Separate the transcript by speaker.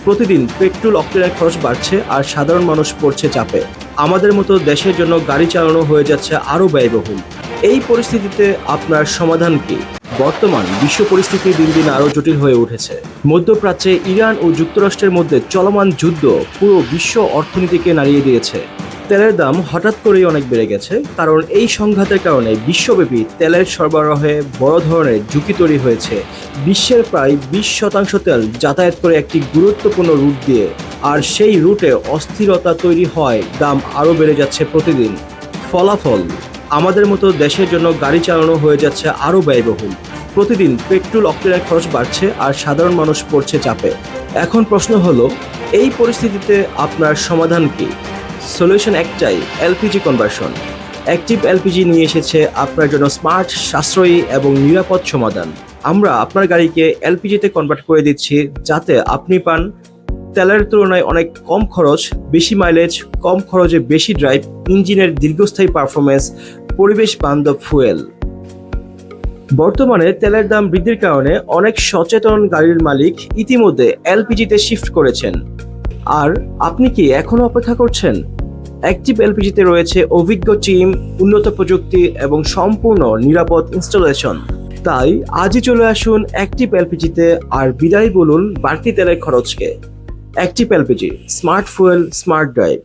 Speaker 1: প্রতিদিন পেট্রোল অক্টেনের খরচ বাড়ছে আর সাধারণ মানুষ পড়ছে চাপে। আমাদের মতো দেশের জন্য গাড়ি চালানো হয়ে যাচ্ছে আরও ব্যয়বহুল। এই পরিস্থিতিতে আপনার সমাধান কি? বর্তমান বিশ্ব পরিস্থিতি দিন দিন আরও জটিল হয়ে উঠেছে। মধ্যপ্রাচ্যে ইরান ও যুক্তরাষ্ট্রের মধ্যে চলমান যুদ্ধ পুরো বিশ্ব অর্থনীতিকে নাড়িয়ে দিয়েছে। তেলের দাম হঠাৎ করেই অনেক বেড়ে গেছে, কারণ এই সংঘাতের কারণে বিশ্বব্যাপী তেলের সরবরাহে বড় ধরনের ঝুঁকি তৈরি হয়েছে। বিশ্বের প্রায় 20% তেল যাতায়াত করে একটি গুরুত্বপূর্ণ রুট দিয়ে, আর সেই রুটে অস্থিরতা তৈরি হয়, দাম আরও বেড়ে যাচ্ছে প্রতিদিন। ফলাফল, আমাদের মতো দেশের জন্য গাড়ি চালানো হয়ে যাচ্ছে আরও ব্যয়বহুল। প্রতিদিন পেট্রোল অক্টেনের খরচ বাড়ছে আর সাধারণ মানুষ পড়ছে চাপে। এখন প্রশ্ন হলো, এই পরিস্থিতিতে আপনার সমাধান কি? সলিউশন একটাই, এলপিজি কনভার্সন। অ্যাক্টিভ এলপিজি নিয়ে এসেছে আপনার জন্য স্মার্ট, সাশ্রয়ী এবং নিরাপদ সমাধান। আমরা আপনার গাড়িকে এলপিজিতে কনভার্ট করে দিচ্ছি, যাতে আপনি পান তেলের তুলনায় অনেক কম খরচ, বেশি মাইলেজ, কম খরচে বেশি ড্রাইভ, ইঞ্জিনের দীর্ঘস্থায়ী পারফরমেন্স, পরিবেশ বান্ধব ফুয়েল। বর্তমানে তেলের দাম বৃদ্ধির কারণে অনেক সচেতন গাড়ির মালিক ইতিমধ্যে এলপিজিতে শিফট করেছেন। আর আপনি কি এখনো অপেক্ষা করছেন? অ্যাক্টিভ এলপিজিতে রয়েছে অভিজ্ঞ টিম, উন্নত প্রযুক্তি এবং সম্পূর্ণ নিরাপদ ইনস্টলেশন। তাই আজই চলে আসুন অ্যাক্টিভ এলপিজিতে আর বিদায় বলুন বাড়তি তেলের খরচকে। Active LPG, smart fuel, smart drive.